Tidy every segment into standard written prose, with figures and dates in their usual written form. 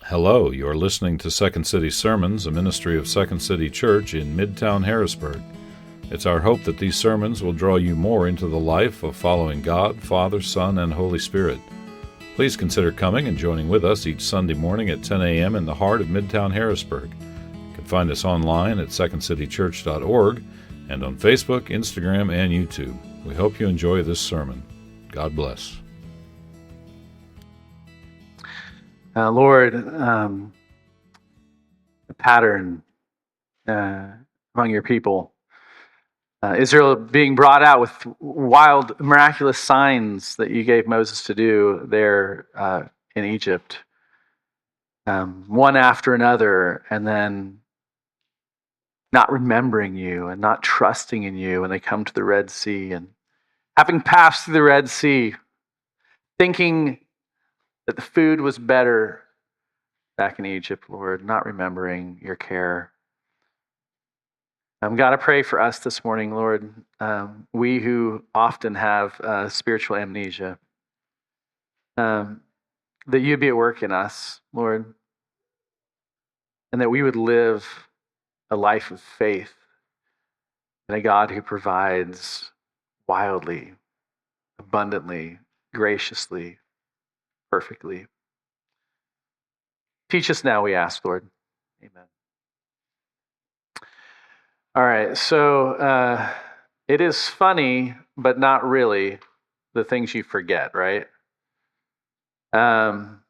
Hello, you're listening to Second City Sermons, a ministry of Second City Church in Midtown Harrisburg. It's our hope that these sermons will draw you more into the life of following God, Father, Son, and Holy Spirit. Please consider coming and joining with us each Sunday morning at 10 a.m. in the heart of Midtown Harrisburg. You can find us online at secondcitychurch.org and on Facebook, Instagram, and YouTube. We hope you enjoy this sermon. God bless. Lord, the pattern among your people, Israel being brought out with wild, miraculous signs that you gave Moses to do there in Egypt, one after another, and then not remembering you and not trusting in you when they come to the Red Sea, and having passed through the Red Sea, thinking that the food was better back in Egypt, Lord, not remembering your care. God, I pray for us this morning, Lord, we who often have spiritual amnesia, that you'd be at work in us, Lord, and that we would live a life of faith in a God who provides wildly, abundantly, graciously, perfectly. Teach us now, we ask, Lord. Amen. All right, so it is funny, but not really, the things you forget, right? I'm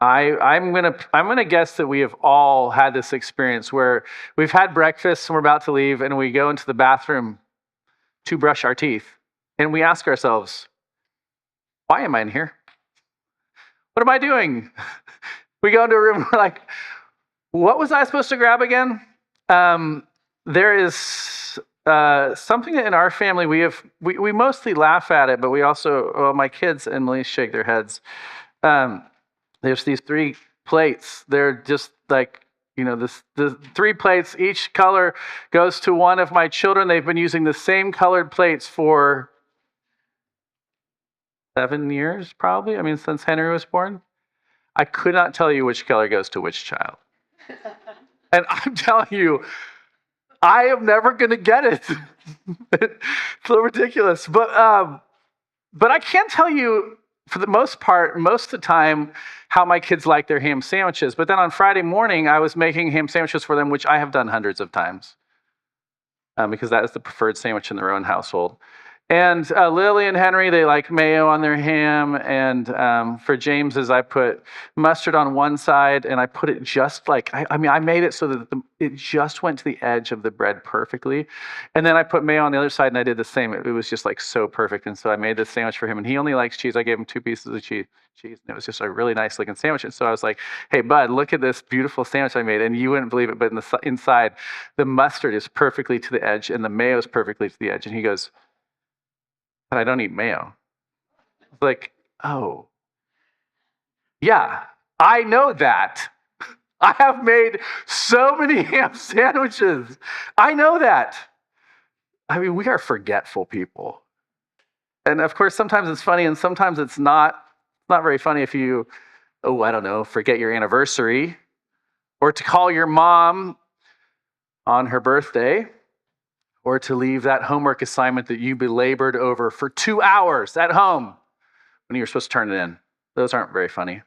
gonna guess that we have all had this experience where we've had breakfast and we're about to leave, and we go into the bathroom to brush our teeth, and we ask ourselves, why am I in here? What am I doing? We go into a room, we're like, what was I supposed to grab again? There is something that in our family we mostly laugh at it, but we also, well, my kids and Melissa shake their heads. There's these 3 plates. They're just like, the 3 plates, each color goes to one of my children. They've been using the same colored plates for 7 years, probably. I mean, since Henry was born. I could not tell you which color goes to which child. And I'm telling you, I am never going to get it. It's so ridiculous. But I can tell you, for the most part, most of the time, how my kids like their ham sandwiches. But then on Friday morning, I was making ham sandwiches for them, which I have done hundreds of times, because that is the preferred sandwich in their own household. And Lily and Henry, they like mayo on their ham. And for James's, I put mustard on one side, and I put it just like, I made it so that it just went to the edge of the bread perfectly. And then I put mayo on the other side, and I did the same. It was just like so perfect. And so I made this sandwich for him, and he only likes cheese. I gave him 2 pieces of cheese. And it was just a really nice looking sandwich. And so I was like, hey, bud, look at this beautiful sandwich I made. And you wouldn't believe it, but inside, the mustard is perfectly to the edge, and the mayo is perfectly to the edge. And he goes, but I don't eat mayo. It's like, oh, yeah, I know that. I have made so many ham sandwiches. I know that. I mean, we are forgetful people. And of course, sometimes it's funny and sometimes it's not. It's not very funny if you, forget your anniversary or to call your mom on her birthday, or to leave that homework assignment that you belabored over for 2 hours at home when you were supposed to turn it in. Those aren't very funny.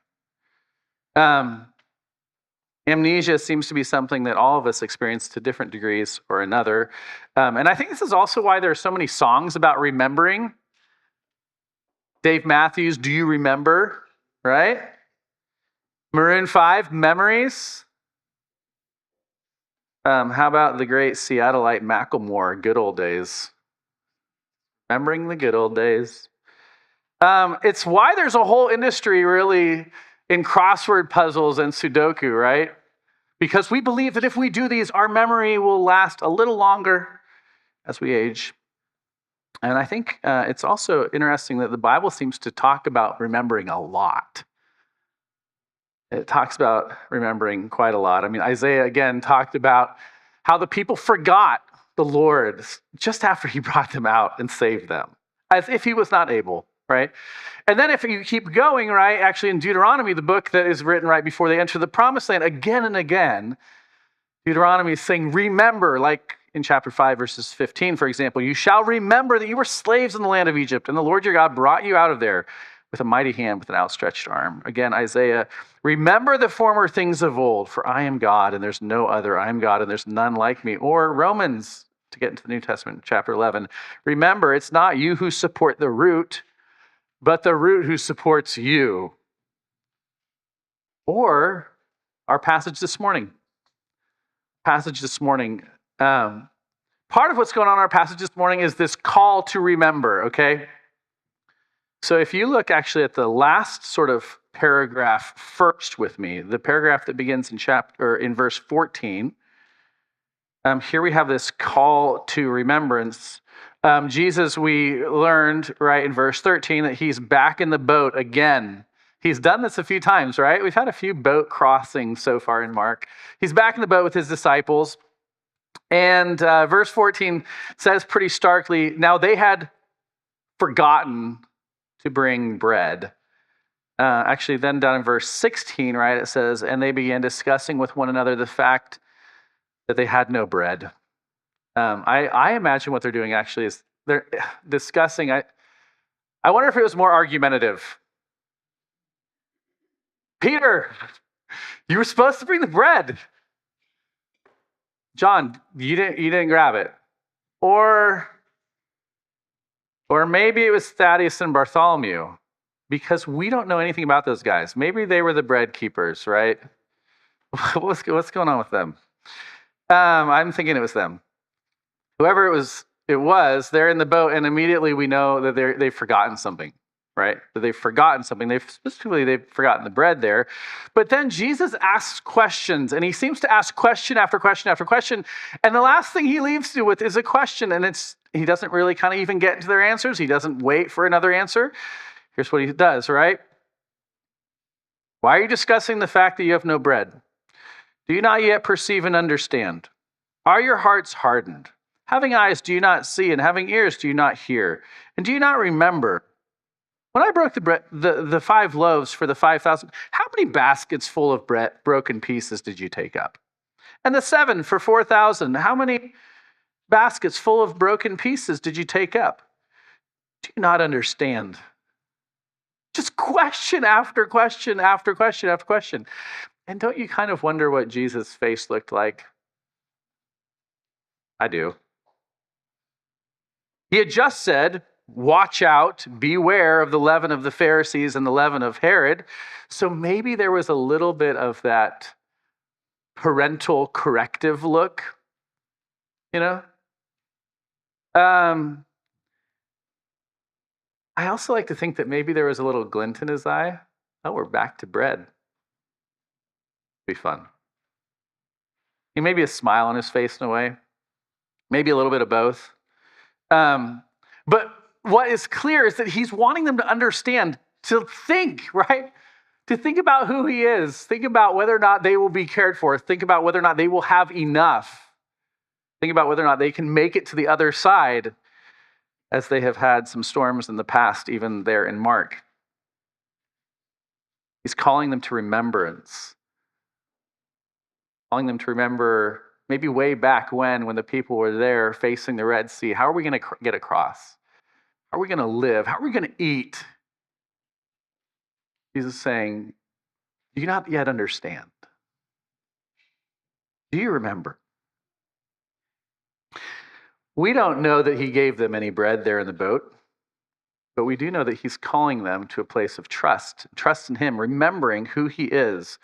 Amnesia seems to be something that all of us experience to different degrees or another. And I think this is also why there are so many songs about remembering. Dave Matthews, Do You Remember? Right? Maroon 5, Memories. How about the great Seattleite Macklemore, Good Old Days? Remembering the good old days. It's why there's a whole industry really in crossword puzzles and Sudoku, right? Because we believe that if we do these, our memory will last a little longer as we age. And I think it's also interesting that the Bible seems to talk about remembering a lot. It talks about remembering quite a lot. I mean, Isaiah, again, talked about how the people forgot the Lord just after he brought them out and saved them, as if he was not able, right? And then if you keep going, right, actually in Deuteronomy, the book that is written right before they enter the promised land, again and again, Deuteronomy is saying, remember, like in chapter 5, verses 15, for example, you shall remember that you were slaves in the land of Egypt, and the Lord your God brought you out of there with a mighty hand, with an outstretched arm. Again, Isaiah, remember the former things of old, for I am God, and there's no other. I am God, and there's none like me. Or Romans, to get into the New Testament, chapter 11, remember, it's not you who support the root, but the root who supports you. Or our passage this morning. Part of what's going on in our passage this morning is this call to remember, okay? So if you look actually at the last sort of paragraph first with me, the paragraph that begins in verse 14, here we have this call to remembrance. Jesus, we learned right in verse 13 that he's back in the boat again. He's done this a few times, right? We've had a few boat crossings so far in Mark. He's back in the boat with his disciples. And verse 14 says pretty starkly, now they had forgotten to bring bread. Actually, then down in verse 16, right, it says, and they began discussing with one another the fact that they had no bread. I imagine what they're doing actually is they're discussing. I wonder if it was more argumentative. Peter, you were supposed to bring the bread. John, you didn't grab it. Or maybe it was Thaddeus and Bartholomew, because we don't know anything about those guys. Maybe they were the bread keepers, right? What's going on with them? I'm thinking it was them. Whoever it was, they're in the boat, and immediately we know that they've forgotten something, right? That they've forgotten something. They've forgotten the bread there. But then Jesus asks questions, and he seems to ask question after question after question. And the last thing he leaves you with is a question, and he doesn't really kind of even get into their answers. He doesn't wait for another answer. Here's what he does, right? Why are you discussing the fact that you have no bread? Do you not yet perceive and understand? Are your hearts hardened? Having eyes, do you not see? And having ears, do you not hear? And do you not remember? When I broke the bread, the 5 loaves for the 5,000, how many baskets full of bread, broken pieces did you take up? And the 7 for 4,000, how many baskets full of broken pieces did you take up? Do you not understand? Just question after question after question after question. And don't you kind of wonder what Jesus' face looked like? I do. He had just said, watch out, beware of the leaven of the Pharisees and the leaven of Herod. So maybe there was a little bit of that parental corrective look, you know? I also like to think that maybe there was a little glint in his eye. Oh, we're back to bread. Be fun. Maybe a smile on his face in a way. Maybe a little bit of both. But what is clear is that he's wanting them to understand, to think, right? To think about who he is. Think about whether or not they will be cared for. Think about whether or not they will have enough. Think about whether or not they can make it to the other side, as they have had some storms in the past, even there in Mark. He's calling them to remembrance. Calling them to remember maybe way back when the people were there facing the Red Sea. How are we going to get across? How are we going to live? How are we going to eat? Jesus is saying, do you not yet understand? Do you remember? We don't know that he gave them any bread there in the boat, but we do know that he's calling them to a place of trust in him, remembering who he is.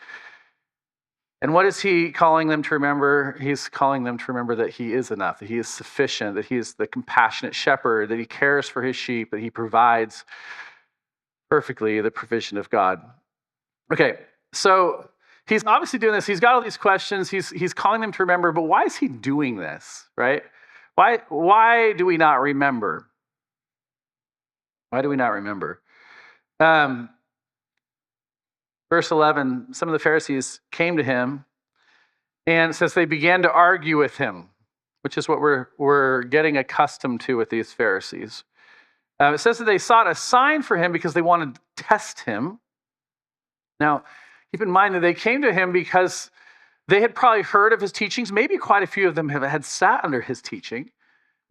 And what is he calling them to remember? He's calling them to remember that he is enough, that he is sufficient, that he is the compassionate shepherd, that he cares for his sheep, that he provides perfectly the provision of God. Okay, so he's obviously doing this. He's got all these questions. He's calling them to remember, but why is he doing this, right? Why do we not remember? Why do we not remember? Verse 11, some of the Pharisees came to him, and it says they began to argue with him, which is what we're getting accustomed to with these Pharisees. It says that they sought a sign for him because they wanted to test him. Now, keep in mind that they came to him because they had probably heard of his teachings. Maybe quite a few of them had sat under his teaching.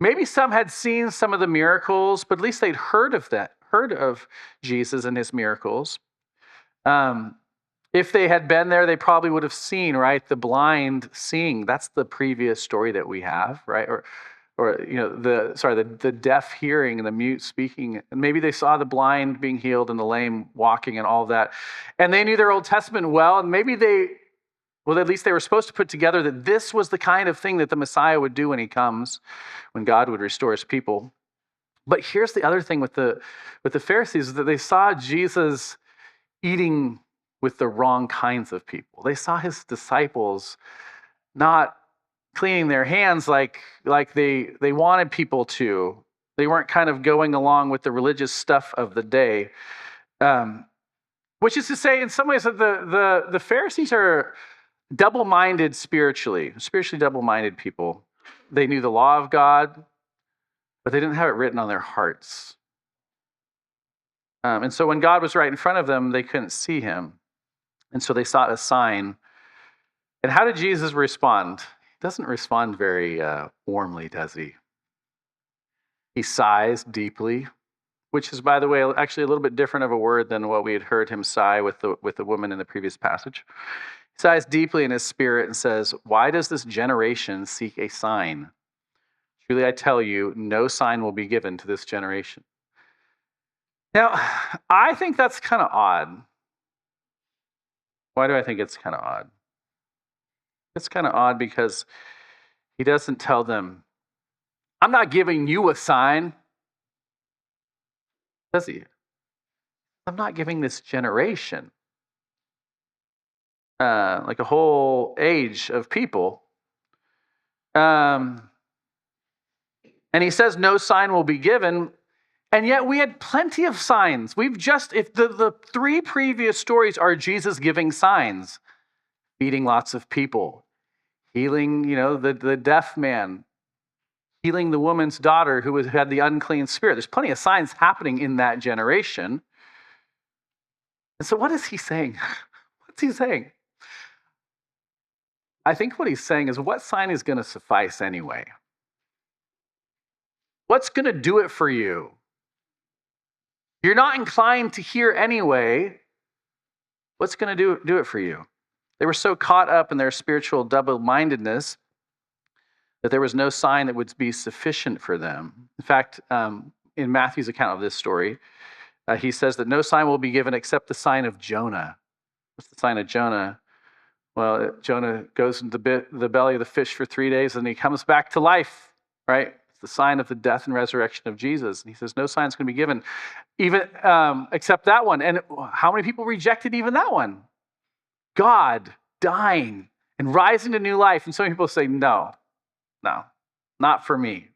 Maybe some had seen some of the miracles, but at least they'd heard of Jesus and his miracles. If they had been there, they probably would have seen, right, the blind seeing. That's the previous story that we have, right? Or the deaf hearing and the mute speaking. And maybe they saw the blind being healed and the lame walking and all that. And they knew their Old Testament well, and maybe at least they were supposed to put together that this was the kind of thing that the Messiah would do when he comes, when God would restore his people. But here's the other thing with the Pharisees, is that they saw Jesus eating with the wrong kinds of people. They saw his disciples not cleaning their hands like they wanted people to. They weren't kind of going along with the religious stuff of the day. Which is to say, in some ways, that the Pharisees are double-minded spiritually double-minded people. They knew the law of God, but they didn't have it written on their hearts. And so when God was right in front of them, they couldn't see him. And so they sought a sign. And how did Jesus respond? He doesn't respond very warmly, does he? He sighs deeply, which is, by the way, actually a little bit different of a word than what we had heard him sigh with the woman in the previous passage. He sighs deeply in his spirit and says, "Why does this generation seek a sign? Truly I tell you, no sign will be given to this generation." Now, I think that's kind of odd. Why do I think it's kind of odd? It's kind of odd because he doesn't tell them, "I'm not giving you a sign," does he? "I'm not giving this generation, like a whole age of people." And he says no sign will be given. And yet we had plenty of signs. If the three previous stories are Jesus giving signs, feeding lots of people, healing, the deaf man, healing the woman's daughter who had the unclean spirit. There's plenty of signs happening in that generation. And so what is he saying? What's he saying? I think what he's saying is, what sign is going to suffice anyway? What's going to do it for you? You're not inclined to hear anyway. What's going to do it for you? They were so caught up in their spiritual double-mindedness that there was no sign that would be sufficient for them. In fact, in Matthew's account of this story, he says that no sign will be given except the sign of Jonah. What's the sign of Jonah? Well, Jonah goes into the belly of the fish for 3 days and he comes back to life, right? It's the sign of the death and resurrection of Jesus. And he says no sign's going to be given even except that one. And how many people rejected even that one? God dying and rising to new life. And some people say, no, not for me.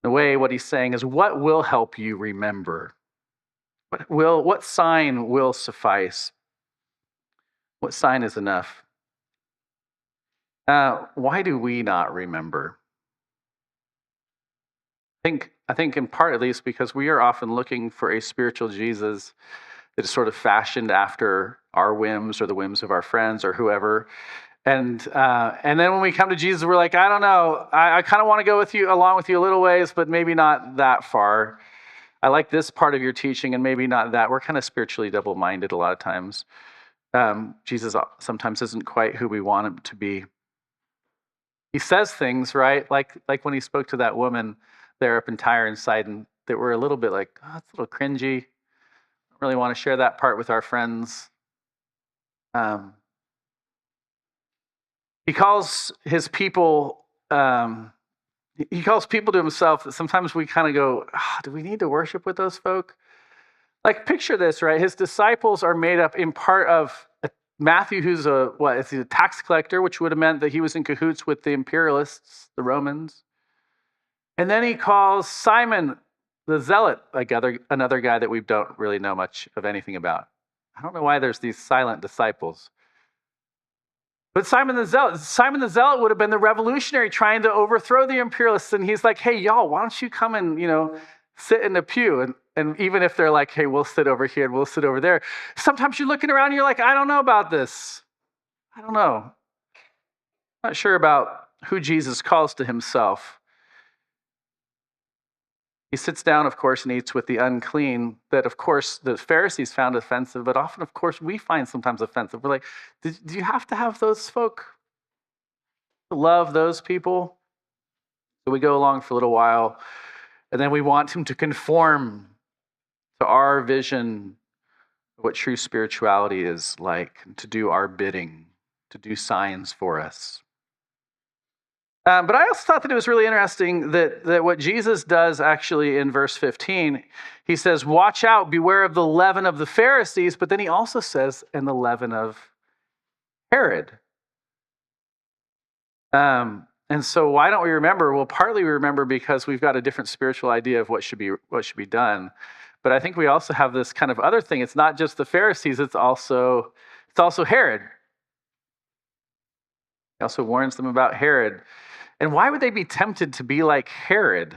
The way what he's saying is, what will help you remember? What sign will suffice? What sign is enough? Why do we not remember? I think in part, at least, because we are often looking for a spiritual Jesus that is sort of fashioned after our whims or the whims of our friends or whoever. And then when we come to Jesus, we're like, I don't know. I kind of want to go along with you a little ways, but maybe not that far. I like this part of your teaching and maybe not that. We're kind of spiritually double-minded a lot of times. Jesus sometimes isn't quite who we want him to be. He says things, right? Like when he spoke to that woman there up in Tyre and Sidon, that were a little bit like, oh, it's a little cringy. I don't really want to share that part with our friends. He calls his people, he calls people to himself that sometimes we kind of go, do we need to worship with those folk? Like, picture this, right? His disciples are made up in part of Matthew, who's he's a tax collector, which would have meant that he was in cahoots with the imperialists, the Romans. And then he calls Simon the Zealot, another guy that we don't really know much of anything about. I don't know why there's these silent disciples. But Simon the Zealot would have been the revolutionary trying to overthrow the imperialists. And he's like, hey, y'all, why don't you come and, sit in the pew? And even if they're like, hey, we'll sit over here and we'll sit over there. Sometimes you're looking around and you're like, I don't know about this. I don't know. Not sure about who Jesus calls to himself. He sits down, of course, and eats with the unclean that, of course, the Pharisees found offensive, but often, of course, we find sometimes offensive. We're like, do you have to have those folk? To love those people? So we go along for a little while, and then we want him to conform to our vision of what true spirituality is like, to do our bidding, to do signs for us. But I also thought that it was really interesting that what Jesus does actually in verse 15, he says, watch out, beware of the leaven of the Pharisees, but then he also says, and the leaven of Herod. And so why don't we remember? Well, partly we remember because we've got a different spiritual idea of what should be done. But I think we also have this kind of other thing. It's not just the Pharisees, it's also Herod. He also warns them about Herod. And why would they be tempted to be like Herod?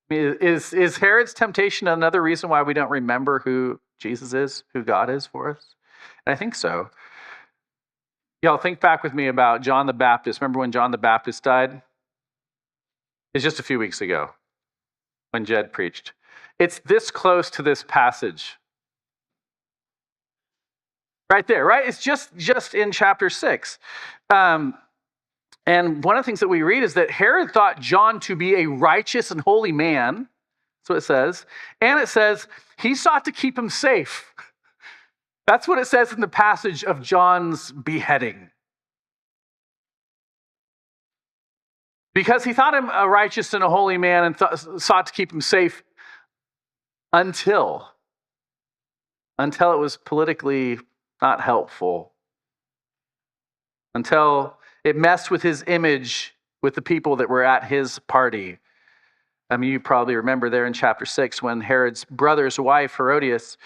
Is Herod's temptation another reason why we don't remember who Jesus is, who God is for us? And I think so. Y'all think back with me about John the Baptist. Remember when John the Baptist died? It's just a few weeks ago when Jed preached. It's this close to this passage. Right there, right? It's just in chapter 6. And one of the things that we read is that Herod thought John to be a righteous and holy man. That's what it says. And it says he sought to keep him safe. That's what it says in the passage of John's beheading. Because he thought him a righteous and a holy man and sought to keep him safe until it was politically not helpful, until it messed with his image with the people that were at his party. I mean, you probably remember there in chapter 6 when Herod's brother's wife, Herodias,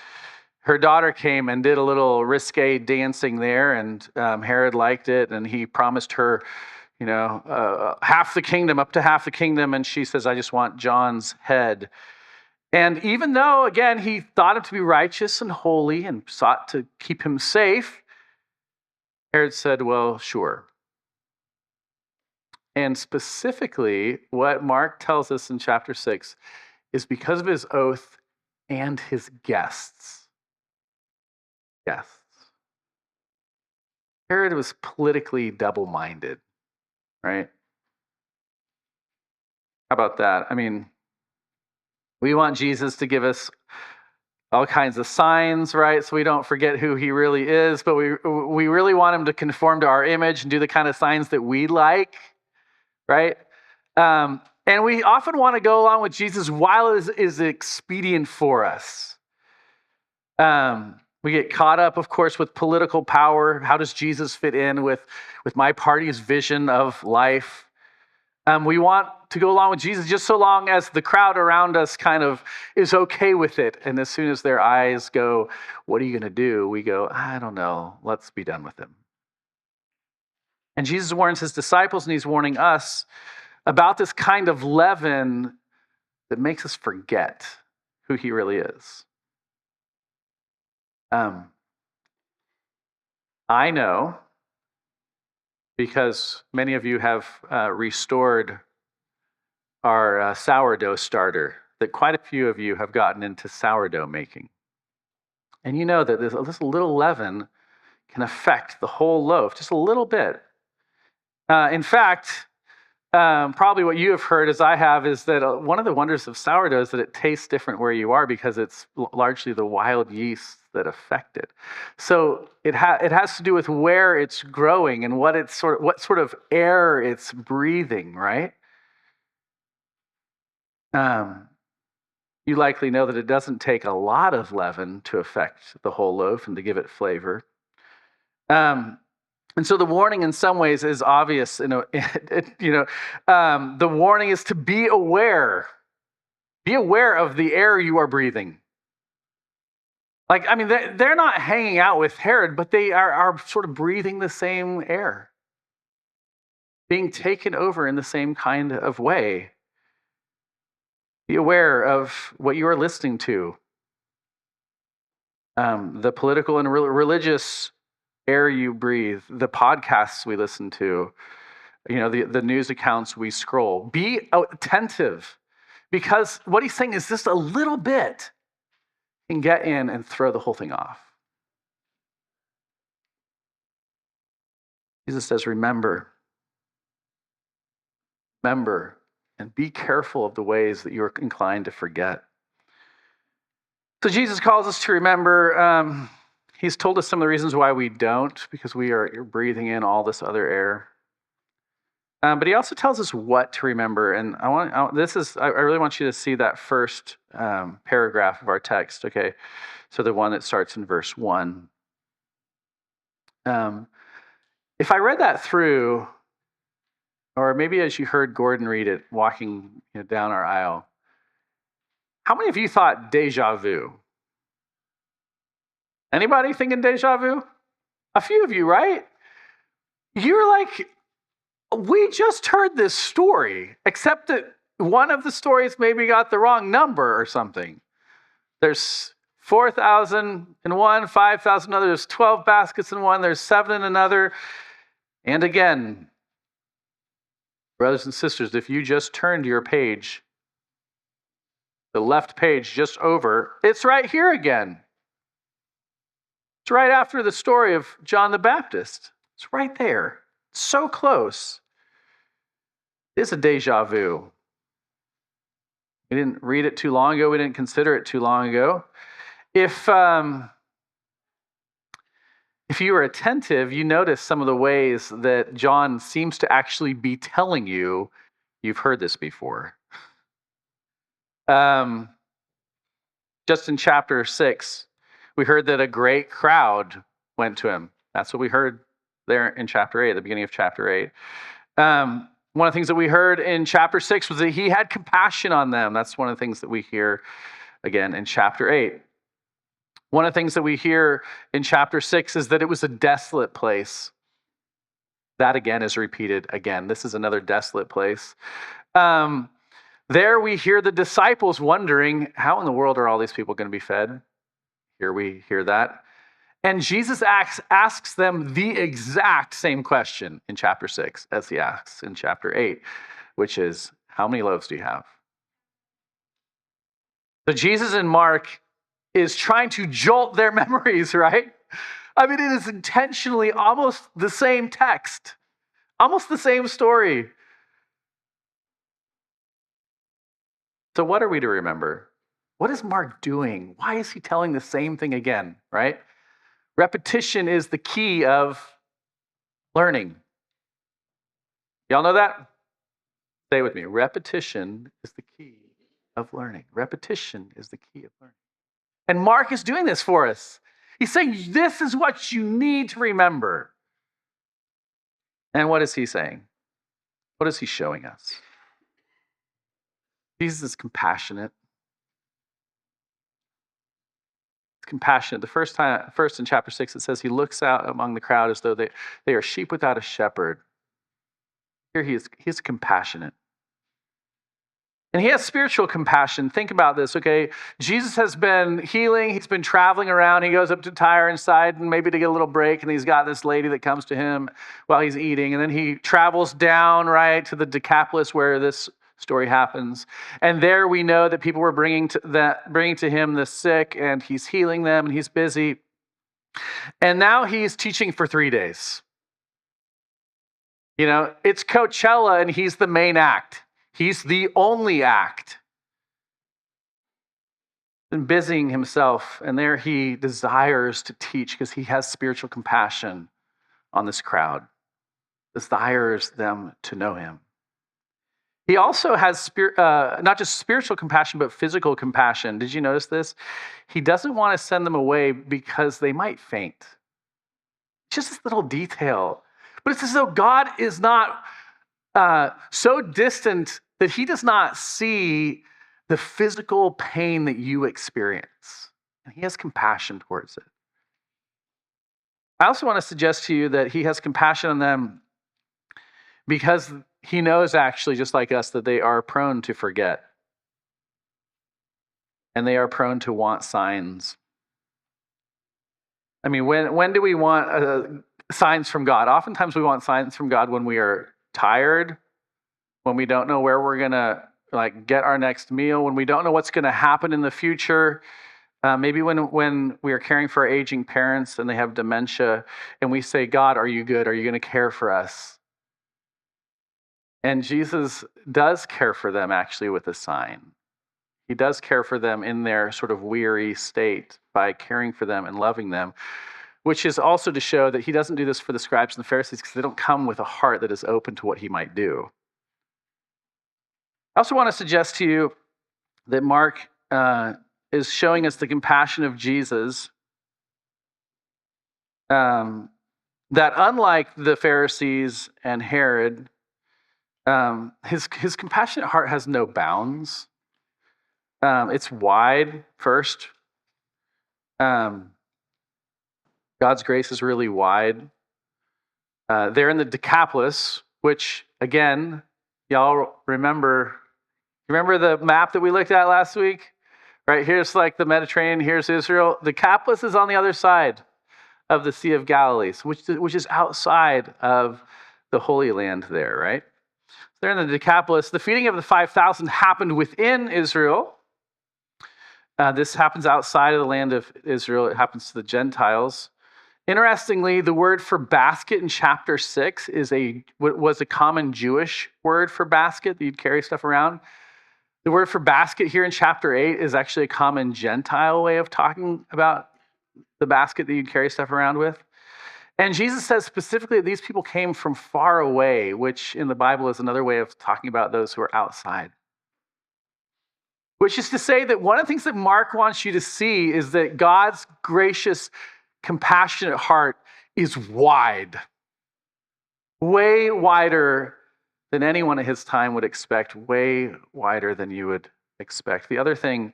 her daughter came and did a little risque dancing there, and Herod liked it, and he promised her, half the kingdom, up to half the kingdom, and she says, I just want John's head. And even though, again, he thought him to be righteous and holy and sought to keep him safe, Herod said, well, sure. And specifically, what Mark tells us in chapter 6 is because of his oath and his guests. Guests. Herod was politically double-minded, right? How about that? I mean, we want Jesus to give us all kinds of signs, right? So we don't forget who he really is, but we really want him to conform to our image and do the kind of signs that we like, right? And we often want to go along with Jesus while it is expedient for us. We get caught up, of course, with political power. How does Jesus fit in with my party's vision of life? We want to go along with Jesus just so long as the crowd around us kind of is okay with it. And as soon as their eyes go, what are you going to do? We go, I don't know. Let's be done with him. And Jesus warns his disciples, and he's warning us about this kind of leaven that makes us forget who he really is. I know, because many of you have restored our sourdough starter, that quite a few of you have gotten into sourdough making. And you know that this little leaven can affect the whole loaf, just a little bit. In fact, probably what you have heard, as I have, is that one of the wonders of sourdough is that it tastes different where you are because it's largely the wild yeast that affect it. So it has to do with where it's growing and what sort of air it's breathing, right? You likely know that it doesn't take a lot of leaven to affect the whole loaf and to give it flavor. And so the warning in some ways is obvious. The warning is to be aware. Be aware of the air you are breathing. Like, I mean, they're not hanging out with Herod, but they are sort of breathing the same air, being taken over in the same kind of way. Be aware of what you are listening to. The political and religious air you breathe, the podcasts we listen to, the news accounts we scroll. Be attentive, because what he's saying is just a little bit can get in and throw the whole thing off. Jesus says, remember, and be careful of the ways that you're inclined to forget. So Jesus calls us to remember. He's told us some of the reasons why we don't, because we are breathing in all this other air. But he also tells us what to remember. And I really want you to see that first paragraph of our text, okay? So the one that starts in verse 1. If I read that through, or maybe as you heard Gordon read it walking down our aisle, how many of you thought déjà vu? Anybody thinking déjà vu? A few of you, right? You're like, we just heard this story, except that one of the stories maybe got the wrong number or something. There's 4,000 in one, 5,000 in another. There's 12 baskets in one. There's 7 in another. And again, brothers and sisters, if you just turned your page, the left page just over, it's right here again. It's right after the story of John the Baptist. It's right there. So close. It's a déjà vu. We didn't read it too long ago. We didn't consider it too long ago. If you were attentive, you notice some of the ways that John seems to actually be telling you you've heard this before. Just in chapter 6, we heard that a great crowd went to him. That's what we heard there in chapter 8, the beginning of chapter 8. One of the things that we heard in chapter 6 was that he had compassion on them. That's one of the things that we hear again in chapter 8. One of the things that we hear in chapter 6 is that it was a desolate place. That again is repeated again. This is another desolate place. There we hear the disciples wondering, how in the world are all these people going to be fed? Here we hear that. And Jesus asks them the exact same question in chapter 6 as he asks in chapter 8, which is, how many loaves do you have? So Jesus and Mark is trying to jolt their memories, right? I mean, it is intentionally almost the same text, almost the same story. So what are we to remember? What is Mark doing? Why is he telling the same thing again, right? Repetition is the key of learning. Y'all know that? Say with me. Repetition is the key of learning. Repetition is the key of learning. And Mark is doing this for us. He's saying, this is what you need to remember. And what is he saying? What is he showing us? Jesus is compassionate. Compassionate. The first in chapter 6, it says he looks out among the crowd as though they are sheep without a shepherd. Here he's compassionate. And he has spiritual compassion. Think about this, okay? Jesus has been healing. He's been traveling around. He goes up to Tyre and Sidon maybe to get a little break, and he's got this lady that comes to him while he's eating. And then he travels down, right, to the Decapolis where this story happens. And there we know that people were bringing to him the sick, and he's healing them, and he's busy. And now he's teaching for 3 days. It's Coachella, and he's the main act. He's the only act. And busying himself, and there he desires to teach because he has spiritual compassion on this crowd. Desires them to know him. He also has not just spiritual compassion, but physical compassion. Did you notice this? He doesn't want to send them away because they might faint. Just this little detail. But it's as though God is not so distant that he does not see the physical pain that you experience. and he has compassion towards it. I also want to suggest to you that he has compassion on them because he knows, actually, just like us, that they are prone to forget. And they are prone to want signs. I mean, when do we want signs from God? Oftentimes we want signs from God when we are tired, when we don't know where we're going to get our next meal, when we don't know what's going to happen in the future. Maybe when we are caring for our aging parents and they have dementia, and we say, God, are you good? Are you going to care for us? And Jesus does care for them, actually, with a sign. He does care for them in their sort of weary state by caring for them and loving them, which is also to show that he doesn't do this for the scribes and the Pharisees because they don't come with a heart that is open to what he might do. I also want to suggest to you that Mark is showing us the compassion of Jesus, that unlike the Pharisees and Herod, his compassionate heart has no bounds. It's wide, first. God's grace is really wide. They're in the Decapolis, which, again, y'all remember the map that we looked at last week? Right, here's the Mediterranean, here's Israel. The Decapolis is on the other side of the Sea of Galilee, which is outside of the Holy Land there, right? They're in the Decapolis. The feeding of the 5,000 happened within Israel. This happens outside of the land of Israel. It happens to the Gentiles. Interestingly, the word for basket in chapter 6 was a common Jewish word for basket that you'd carry stuff around. The word for basket here in chapter 8 is actually a common Gentile way of talking about the basket that you'd carry stuff around with. And Jesus says specifically that these people came from far away, which in the Bible is another way of talking about those who are outside. Which is to say that one of the things that Mark wants you to see is that God's gracious, compassionate heart is wide. Way wider than anyone at his time would expect, way wider than you would expect. The other thing,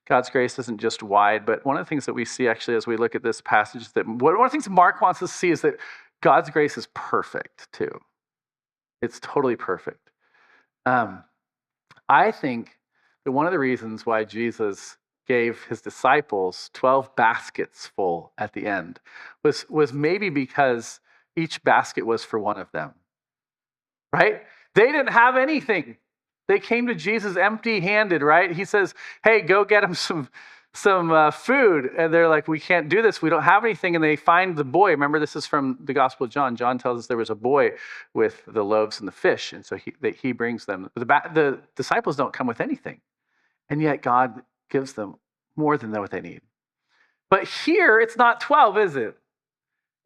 God's grace isn't just wide, but one of the things that we see actually as we look at this passage is that one of the things Mark wants us to see is that God's grace is perfect too. It's totally perfect. I think that one of the reasons why Jesus gave his disciples 12 baskets full at the end was maybe because each basket was for one of them, right? They didn't have anything. They came to Jesus empty-handed, right? He says, hey, go get them some food. And they're like, we can't do this. We don't have anything. And they find the boy. Remember, this is from the Gospel of John. John tells us there was a boy with the loaves and the fish. And so he brings them. The disciples don't come with anything. And yet God gives them more than what they need. But here, it's not 12, is it?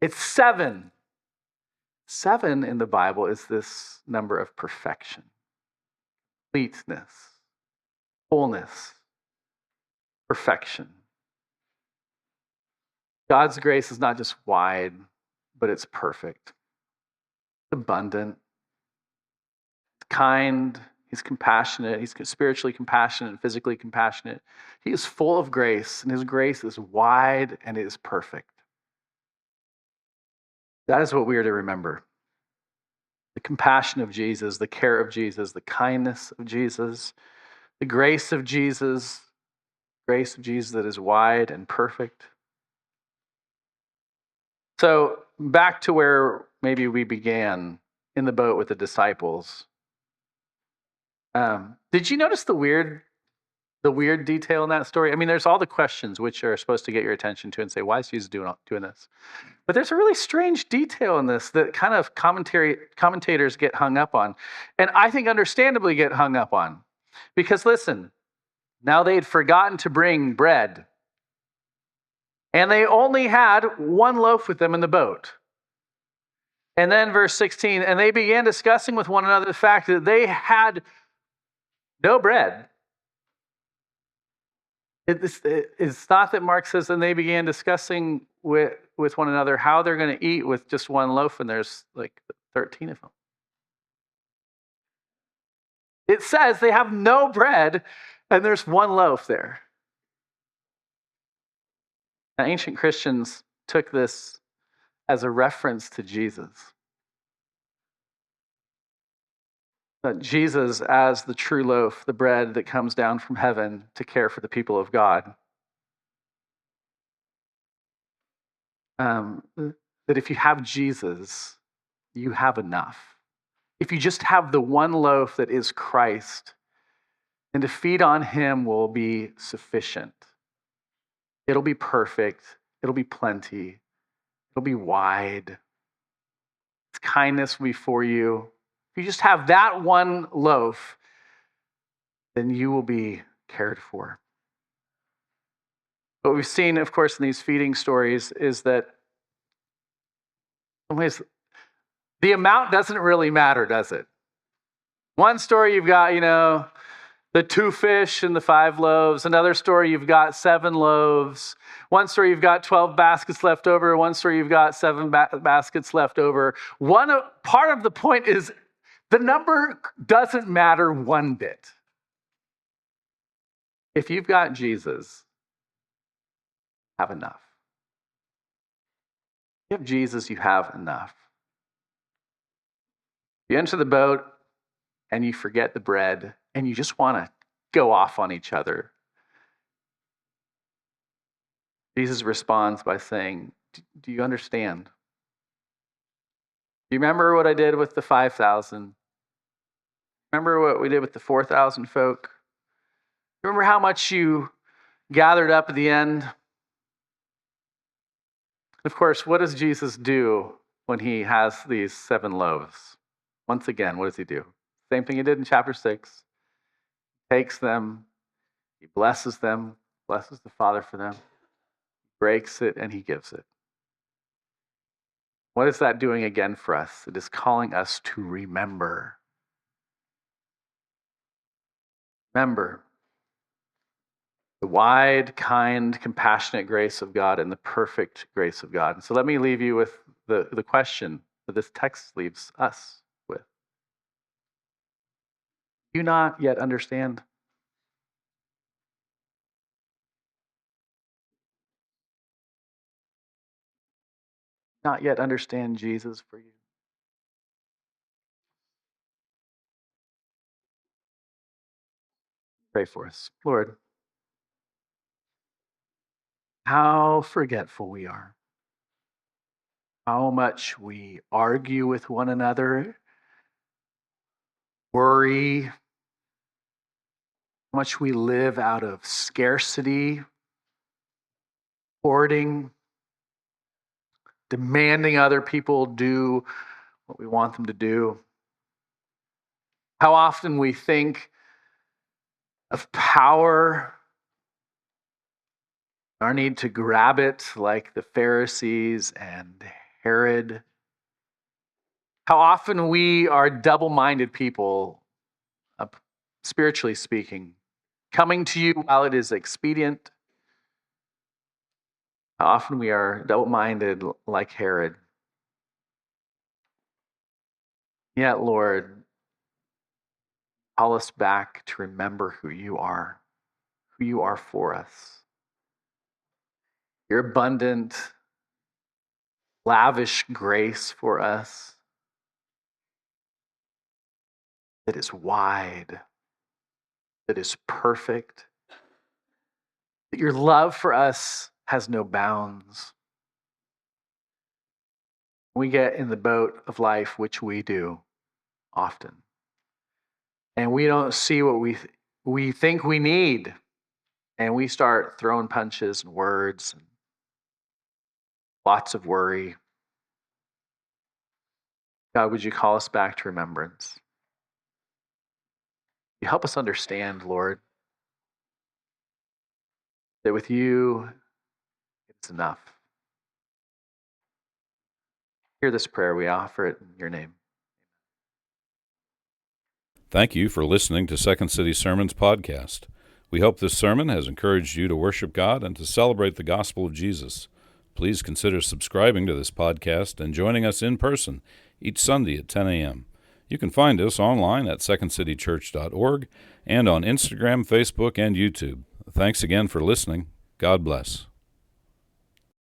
It's 7. 7 in the Bible is this number of perfection, completeness, wholeness, perfection. God's grace is not just wide, but it's perfect. It's abundant, kind. He's compassionate. He's spiritually compassionate and physically compassionate. He is full of grace, and his grace is wide and it is perfect. That is what we are to remember. The compassion of Jesus, the care of Jesus, the kindness of Jesus, the grace of Jesus that is wide and perfect. So back to where maybe we began in the boat with the disciples. Did you notice the weird detail in that story? I mean, there's all the questions which are supposed to get your attention to and say, why is Jesus doing this? But there's a really strange detail in this that kind of commentators get hung up on. And I think understandably get hung up on. Because listen, now they had forgotten to bring bread. And they only had one loaf with them in the boat. And then verse 16, and they began discussing with one another the fact that they had no bread. It's not that Mark says, and they began discussing with one another how they're going to eat with just one loaf, and there's 13 of them. It says they have no bread, and there's one loaf there. Now, ancient Christians took this as a reference to Jesus. That Jesus as the true loaf, the bread that comes down from heaven to care for the people of God. That if you have Jesus, you have enough. If you just have the one loaf that is Christ, and to feed on him will be sufficient. It'll be perfect. It'll be plenty. It'll be wide. His kindness will be for you. If you just have that one loaf, then you will be cared for. What we've seen, of course, in these feeding stories is that in ways, the amount doesn't really matter, does it? One story you've got, the 2 fish and the 5 loaves. Another story you've got 7 loaves. One story you've got 12 baskets left over. One story you've got 7 baskets left over. Part of the point is the number doesn't matter one bit. If you've got Jesus, have enough. If you have Jesus, you have enough. You enter the boat and you forget the bread and you just want to go off on each other. Jesus responds by saying, do you understand? Do you remember what I did with the 5,000? Remember what we did with the 4,000 folk? Remember how much you gathered up at the end? Of course, what does Jesus do when he has these 7 loaves? Once again, what does he do? Same thing he did in chapter 6. He takes them, he blesses them, blesses the Father for them, breaks it, and he gives it. What is that doing again for us? It is calling us to remember. Remember the wide, kind, compassionate grace of God and the perfect grace of God. And so let me leave you with the question that this text leaves us with. Do you not yet understand? Not yet understand Jesus for you? Pray for us. Lord, how forgetful we are. How much we argue with one another, worry, how much we live out of scarcity, hoarding, demanding other people do what we want them to do. How often we think of power, our need to grab it like the Pharisees and Herod. How often we are double-minded people, spiritually speaking, coming to you while it is expedient. How often we are double-minded like Herod. Yet, Lord, call us back to remember who you are for us. Your abundant, lavish grace for us that is wide, that is perfect, that your love for us has no bounds. We get in the boat of life, which we do often, and we don't see what we think we need, and we start throwing punches and words and lots of worry. God, would you call us back to remembrance? You help us understand, Lord, that with you, it's enough. Hear this prayer. We offer it in your name. Thank you for listening to Second City Sermons podcast. We hope this sermon has encouraged you to worship God and to celebrate the gospel of Jesus. Please consider subscribing to this podcast and joining us in person each Sunday at 10 a.m. You can find us online at secondcitychurch.org and on Instagram, Facebook, and YouTube. Thanks again for listening. God bless.